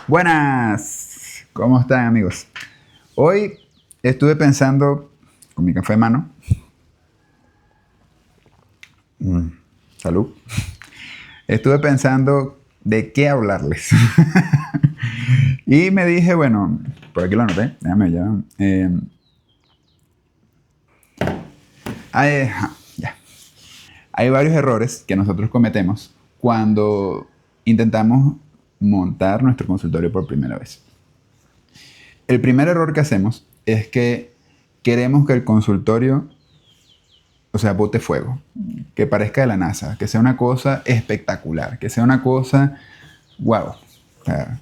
Buenas, ¿cómo están amigos? Hoy estuve pensando con mi café en mano. Mm, Salud. Estuve pensando de qué hablarles. Y me dije, bueno, por aquí lo anoté, déjame ya. Hay, ya. Hay varios errores que nosotros cometemos cuando intentamos montar nuestro consultorio por primera vez. El primer error que hacemos es que queremos que el consultorio, o sea, bote fuego, que parezca de la NASA, que sea una cosa espectacular, que sea una cosa, wow. O sea,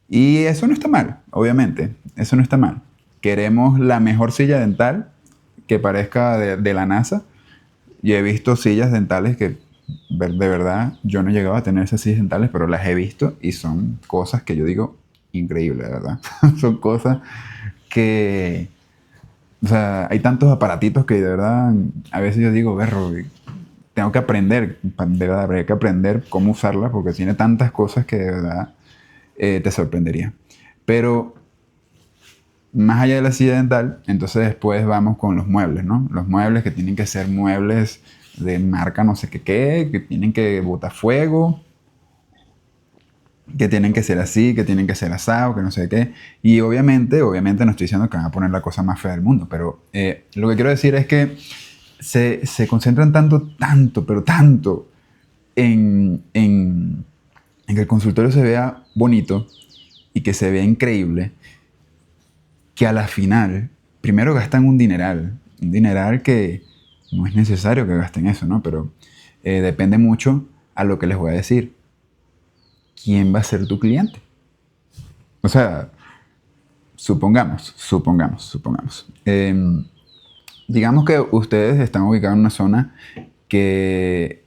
y eso no está mal, obviamente, eso no está mal. Queremos la mejor silla dental que parezca de la NASA. Y he visto sillas dentales que de verdad yo no he llegado a tener esas sillas dentales, pero las he visto y son cosas que yo digo increíbles, de verdad. Son cosas que, o sea, hay tantos aparatitos que de verdad a veces yo digo, berro, tengo que aprender, de verdad, habría que aprender cómo usarla porque tiene tantas cosas que de verdad te sorprendería. Pero más allá de la silla dental, entonces después vamos con los muebles, ¿no? Los muebles que tienen que ser muebles de marca no sé qué, que tienen que botar fuego, que tienen que ser así, que tienen que ser asado, que no sé qué. Y obviamente no estoy diciendo que van a poner la cosa más fea del mundo, pero lo que quiero decir es que se concentran pero tanto en que el consultorio se vea bonito y que se vea increíble, que a la final, primero gastan un dineral que no es necesario que gasten eso, ¿no? Pero depende mucho a lo que les voy a decir. ¿Quién va a ser tu cliente? O sea, supongamos. Digamos que ustedes están ubicados en una zona que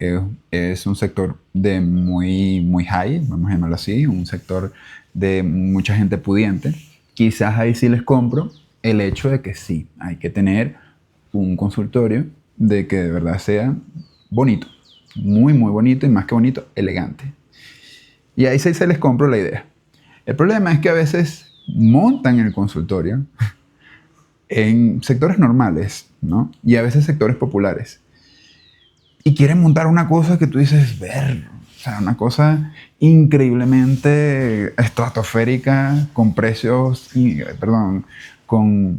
es un sector de muy high, vamos a llamarlo así, un sector de mucha gente pudiente. Quizás ahí sí les compro el hecho de que sí, hay que tener un consultorio de que de verdad sea bonito, muy bonito y más que bonito, elegante. Y ahí sí se les compro la idea. El problema es que a veces montan el consultorio en sectores normales, ¿no? Y a veces sectores populares. Y quieren montar una cosa que tú dices, ver, o sea, una cosa increíblemente estratosférica, con precios, perdón, con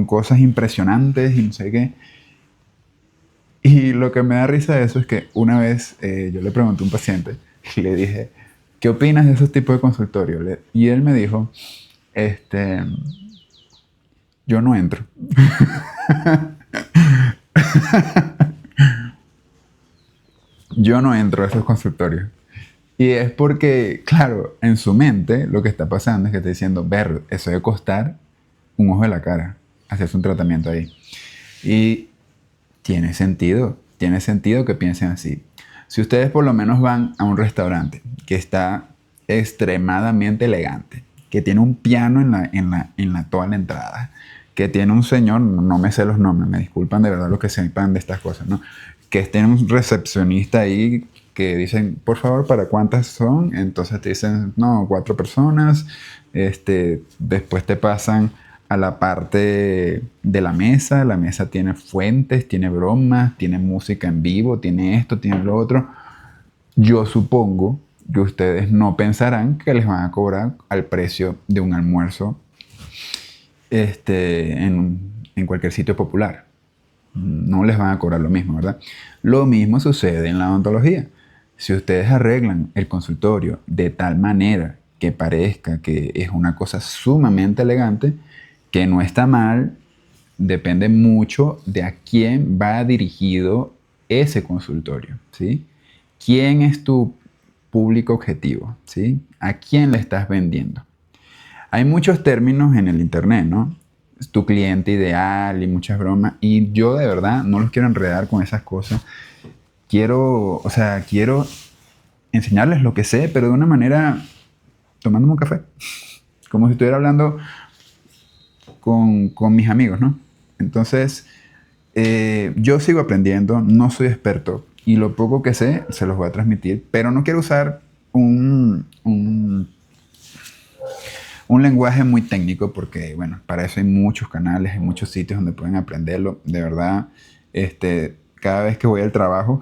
cosas impresionantes y no sé qué. Y lo que me da risa de eso es que una vez yo le pregunté a un paciente y le dije, ¿qué opinas de esos tipos de consultorios? Y él me dijo, este, yo no entro. Yo no entro a esos consultorios. Y es porque, claro, en su mente lo que está pasando es que está diciendo, ver, eso debe costar un ojo de la cara, hacerse un tratamiento ahí. Y tiene sentido que piensen así. Si ustedes por lo menos van a un restaurante que está extremadamente elegante, que tiene un piano en toda la entrada, que tiene un señor, no me sé los nombres, me disculpan de verdad los que sepan de estas cosas, ¿no? Que tiene un recepcionista ahí que dicen, por favor, ¿para cuántas son? Entonces te dicen, no, 4 personas. Después te pasan a la parte de la mesa. La mesa tiene fuentes, tiene bromas, tiene música en vivo, tiene esto, tiene lo otro. Yo supongo que ustedes no pensarán que les van a cobrar al precio de un almuerzo en cualquier sitio popular. No les van a cobrar lo mismo, ¿verdad? Lo mismo sucede en la odontología. Si ustedes arreglan el consultorio de tal manera que parezca que es una cosa sumamente elegante, que no está mal, depende mucho de a quién va dirigido ese consultorio, ¿sí? ¿Quién es tu público objetivo? ¿Sí? ¿A quién le estás vendiendo? Hay muchos términos en el internet, ¿no? Tu cliente ideal y muchas bromas. Y yo de verdad no los quiero enredar con esas cosas. Quiero enseñarles lo que sé, pero de una manera tomándome un café. Como si estuviera hablando con mis amigos, ¿no? Entonces, yo sigo aprendiendo, no soy experto. Y lo poco que sé, se los voy a transmitir. Pero no quiero usar un lenguaje muy técnico porque, bueno, para eso hay muchos canales, hay muchos sitios donde pueden aprenderlo. De verdad, cada vez que voy al trabajo,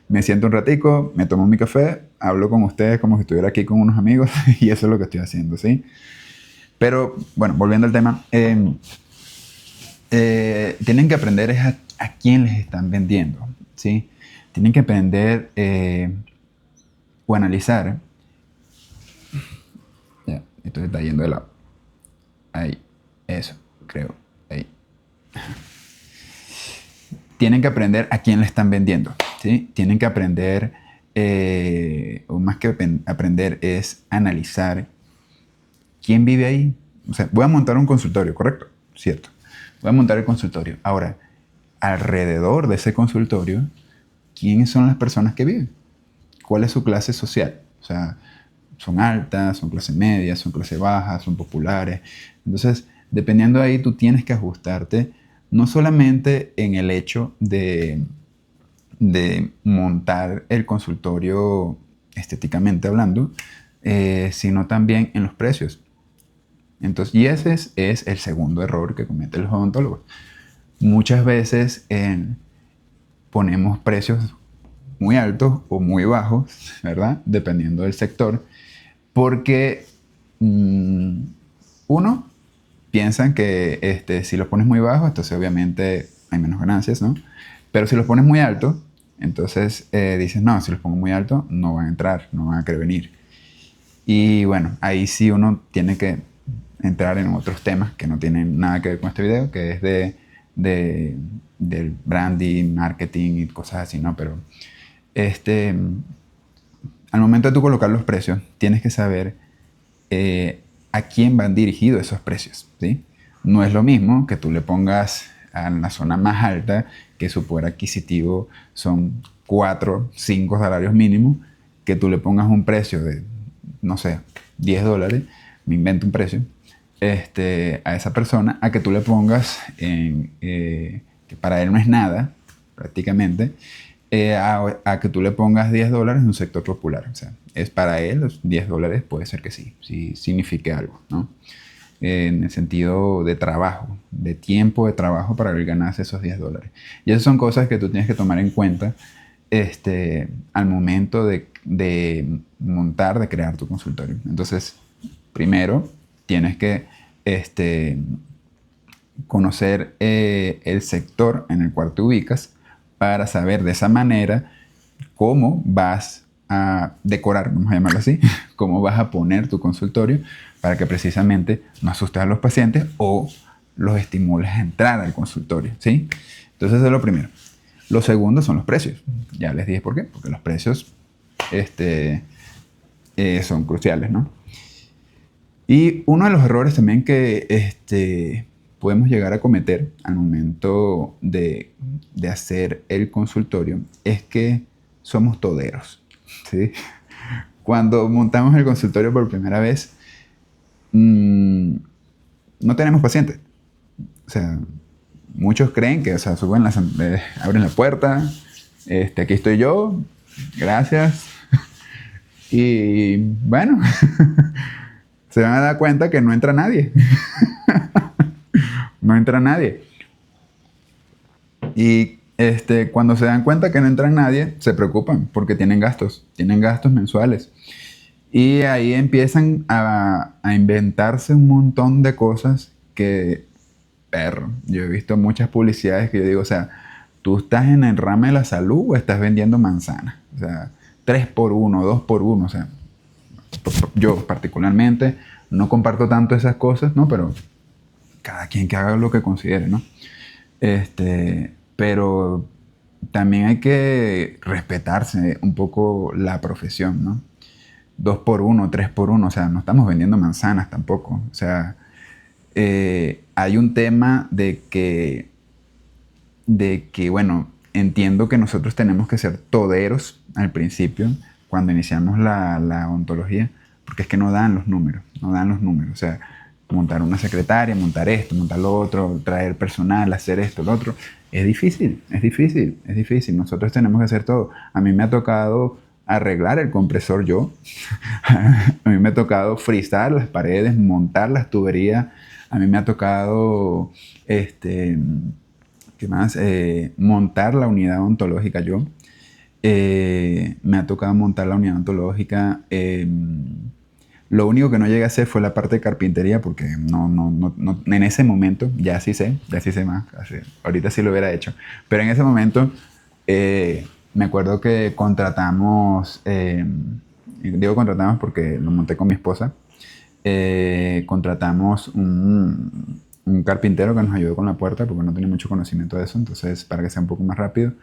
me siento un ratico, me tomo mi café, hablo con ustedes como si estuviera aquí con unos amigos y eso es lo que estoy haciendo, ¿sí? Pero, bueno, volviendo al tema, tienen que aprender es a quién les están vendiendo, ¿sí? Tienen que aprender o analizar. Ya, esto se está yendo de lado. Ahí, eso, creo, ahí. Tienen que aprender a quién le están vendiendo, ¿sí? Tienen que aprender, o más que aprender, es analizar quién vive ahí. O sea, voy a montar un consultorio, ¿correcto? Cierto. Voy a montar el consultorio. Ahora, alrededor de ese consultorio, ¿quiénes son las personas que viven? ¿Cuál es su clase social? O sea, son altas, son clase media, son clase baja, son populares. Entonces, dependiendo de ahí, tú tienes que ajustarte no solamente en el hecho de montar el consultorio estéticamente hablando, sino también en los precios. Entonces, y ese es el segundo error que cometen los odontólogos. Muchas veces ponemos precios muy altos o muy bajos, ¿verdad? Dependiendo del sector, porque uno, piensan que si los pones muy bajos, entonces obviamente hay menos ganancias, ¿no? Pero si los pones muy alto, entonces dices, no, si los pongo muy alto, no van a entrar, no van a querer venir. Y bueno, ahí sí uno tiene que entrar en otros temas que no tienen nada que ver con este video, que es del branding, marketing y cosas así, ¿no? Pero al momento de tú colocar los precios, tienes que saber a quién van dirigidos esos precios, ¿sí? No es lo mismo que tú le pongas a la zona más alta, que su poder adquisitivo son 4, 5 salarios mínimos, que tú le pongas un precio de, no sé, $10, me invento un precio, a esa persona, a que tú le pongas, que para él no es nada, prácticamente, a que tú le pongas $10 en un sector popular. O sea, es para él, los $10 puede ser que sí signifique algo, ¿no? En el sentido de trabajo, de tiempo de trabajo para él ganarse esos $10. Y esas son cosas que tú tienes que tomar en cuenta al momento de montar, de crear tu consultorio. Entonces, primero, tienes que conocer el sector en el cual te ubicas para saber de esa manera cómo vas a decorar, vamos a llamarlo así, cómo vas a poner tu consultorio para que precisamente no asustes a los pacientes o los estimules a entrar al consultorio, ¿sí? Entonces, eso es lo primero. Lo segundo son los precios. Ya les dije por qué, porque los precios son cruciales, ¿no? Y uno de los errores también que podemos llegar a cometer al momento de hacer el consultorio es que somos toderos, ¿sí? Cuando montamos el consultorio por primera vez, no tenemos pacientes. O sea, muchos creen que, o sea, abren la puerta, aquí estoy yo, gracias. Y bueno, se van a dar cuenta que no entra nadie. No entra nadie. Y cuando se dan cuenta que no entra nadie, se preocupan porque tienen gastos mensuales. Y ahí empiezan a inventarse un montón de cosas que, perro, yo he visto muchas publicidades que yo digo, o sea, ¿tú estás en el ramo de la salud o estás vendiendo manzanas? O sea, 3x1, 2x1, o sea, yo particularmente no comparto tanto esas cosas, ¿no? Pero cada quien que haga lo que considere, ¿no? Pero también hay que respetarse un poco la profesión, ¿no? 2x1, 3x1, o sea, no estamos vendiendo manzanas tampoco. O sea, hay un tema de que, bueno, entiendo que nosotros tenemos que ser toderos al principio, cuando iniciamos la odontología, porque es que no dan los números. O sea, montar una secretaria, montar esto, montar lo otro, traer personal, hacer esto, lo otro, es difícil. Nosotros tenemos que hacer todo. A mí me ha tocado arreglar el compresor yo. A mí me ha tocado frizar las paredes, montar las tuberías. A mí me ha tocado, ¿qué más? Montar la unidad ontológica yo. Me ha tocado montar la unidad ontológica. Lo único que no llegué a hacer fue la parte de carpintería porque en ese momento, ya sí sé más. Ahorita sí lo hubiera hecho. Pero en ese momento me acuerdo que contratamos, digo contratamos porque lo monté con mi esposa, contratamos un carpintero que nos ayudó con la puerta porque no tenía mucho conocimiento de eso, entonces para que sea un poco más rápido.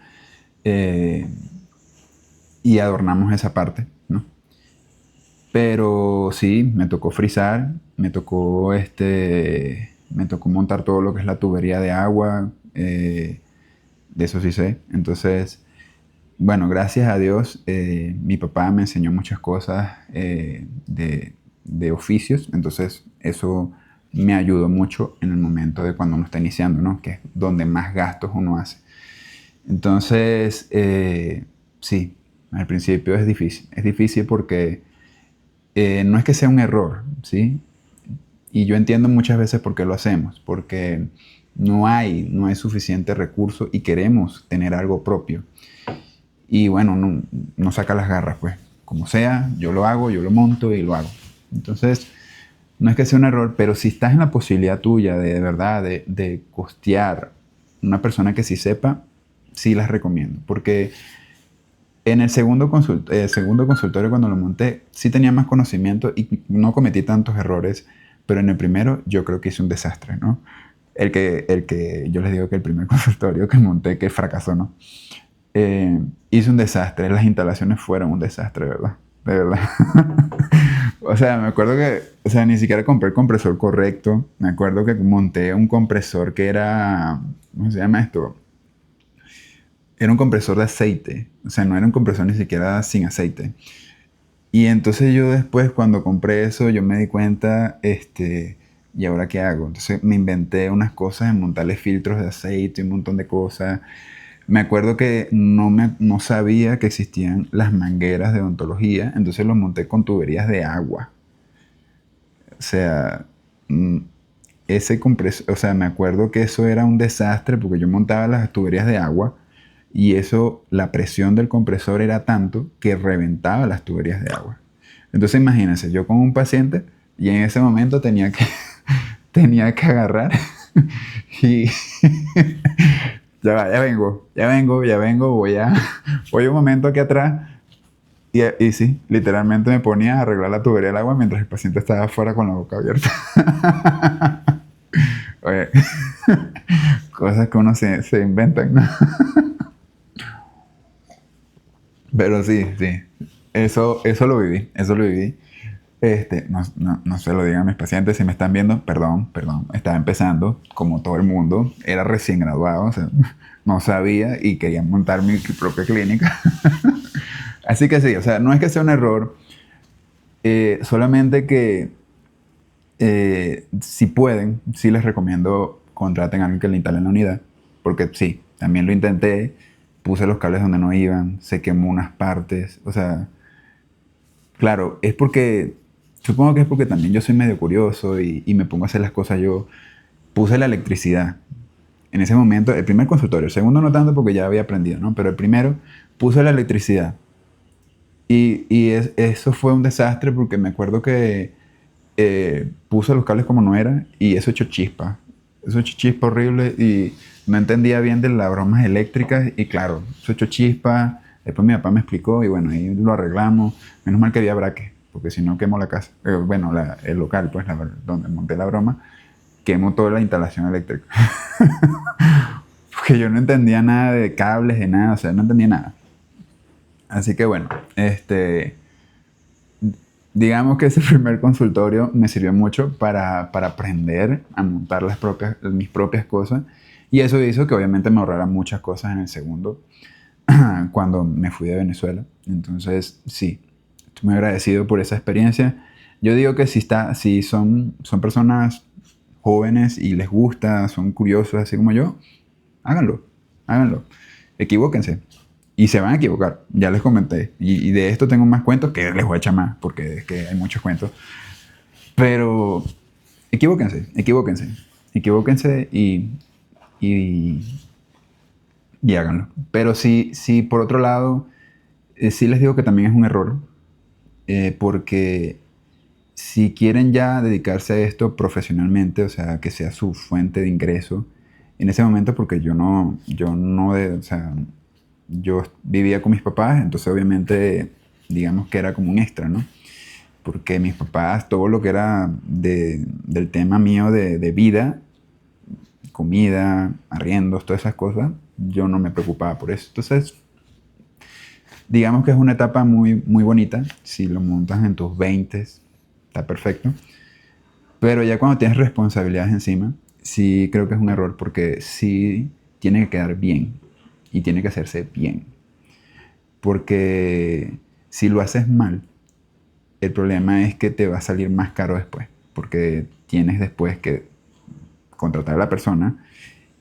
Y adornamos esa parte, ¿no? Pero sí, me tocó frizar, me tocó montar todo lo que es la tubería de agua, de eso sí sé. Entonces, bueno, gracias a Dios, mi papá me enseñó muchas cosas de oficios, entonces eso me ayudó mucho en el momento de cuando uno está iniciando, ¿no? Que es donde más gastos uno hace. Entonces, sí, al principio es difícil porque no es que sea un error, ¿sí? Y yo entiendo muchas veces por qué lo hacemos, porque no hay suficiente recurso y queremos tener algo propio. Y bueno, no saca las garras, pues. Como sea, yo lo hago, yo lo monto y lo hago. Entonces, no es que sea un error, pero si estás en la posibilidad tuya de verdad de costear una persona que sí sepa, sí las recomiendo. Porque en el segundo consultorio cuando lo monté, sí tenía más conocimiento y no cometí tantos errores, pero en el primero yo creo que hice un desastre, ¿no? El que yo les digo que el primer consultorio que monté que fracasó, ¿no? Hice un desastre, las instalaciones fueron un desastre, ¿verdad? De verdad. O sea, me acuerdo que, o sea, ni siquiera compré el compresor correcto. Me acuerdo que monté un compresor que era, ¿cómo se llama esto? Era un compresor de aceite. O sea, no era un compresor ni siquiera sin aceite. Y entonces yo después, cuando compré eso, yo me di cuenta, ¿y ahora qué hago? Entonces me inventé unas cosas en montarle filtros de aceite y un montón de cosas. Me acuerdo que no sabía que existían las mangueras de odontología, entonces los monté con tuberías de agua. O sea, mm, ese compresor, o sea, me acuerdo que eso era un desastre porque yo montaba las tuberías de agua y eso, la presión del compresor era tanto que reventaba las tuberías de agua. Entonces imagínense, yo con un paciente y en ese momento tenía que agarrar y ya vengo, voy un momento aquí atrás y sí, literalmente me ponía a arreglar la tubería del agua mientras el paciente estaba afuera con la boca abierta. Oye, cosas que uno se inventan, ¿no? Pero sí, sí. Eso lo viví. No se lo digan a mis pacientes si me están viendo, perdón, estaba empezando, como todo el mundo, era recién graduado, o sea, no sabía y quería montar mi propia clínica. Así que sí, o sea, no es que sea un error, solamente que si pueden, sí les recomiendo contraten a alguien que le instale en la unidad, porque sí, también lo intenté, puse los cables donde no iban, se quemó unas partes, o sea, claro, supongo que es porque también yo soy medio curioso y me pongo a hacer las cosas yo, puse la electricidad. En ese momento, el primer consultorio, el segundo no tanto porque ya había aprendido, ¿no? Pero el primero puse la electricidad. Eso fue un desastre porque me acuerdo que puse los cables como no era y eso echó chispa. Eso echó chispa horrible y no entendía bien de las bromas eléctricas y claro, eso echó chispa. Después mi papá me explicó y bueno, ahí lo arreglamos. Menos mal que había braque, porque si no quemó la casa. Bueno, el local, pues, donde monté la broma, quemó toda la instalación eléctrica. Porque yo no entendía nada de cables, de nada, o sea, no entendía nada. Así que bueno, digamos que ese primer consultorio me sirvió mucho para aprender a montar mis propias cosas. Y eso hizo que obviamente me ahorrara muchas cosas en el segundo, cuando me fui de Venezuela. Entonces, sí, estoy muy agradecido por esa experiencia. Yo digo que si son personas jóvenes y les gusta, son curiosos así como yo, háganlo, háganlo. Equivóquense, Y se van a equivocar, ya les comenté. Y de esto tengo más cuentos que les voy a echar más, porque es que hay muchos cuentos. Pero equivóquense, equivóquense, equivóquense y, y háganlo. Pero sí, por otro lado, sí les digo que también es un error, porque si quieren ya dedicarse a esto profesionalmente, o sea, que sea su fuente de ingreso, en ese momento, porque o sea, yo vivía con mis papás, entonces obviamente, digamos que era como un extra, ¿no? Porque mis papás, todo lo que era del tema mío de vida, comida, arriendos, todas esas cosas, yo no me preocupaba por eso. Entonces, digamos que es una etapa muy bonita. Si lo montas en tus 20, está perfecto. Pero ya cuando tienes responsabilidades encima, sí creo que es un error porque sí tiene que quedar bien y tiene que hacerse bien. Porque si lo haces mal, el problema es que te va a salir más caro después, porque tienes después que contratar a la persona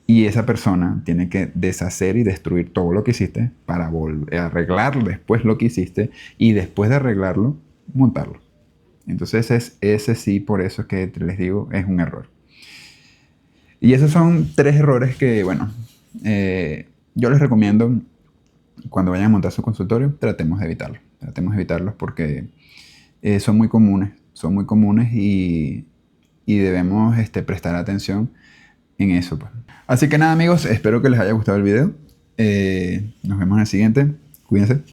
y esa persona tiene que deshacer y destruir todo lo que hiciste para arreglar después lo que hiciste y después de arreglarlo, montarlo. Entonces ese sí, por eso es que les digo, es un error. Y esos son 3 errores que, bueno, yo les recomiendo cuando vayan a montar su consultorio, tratemos de evitarlos. Tratemos de evitarlos porque son muy comunes y debemos prestar atención en eso, pues. Así que nada, amigos, espero que les haya gustado el video. Nos vemos en el siguiente. Cuídense.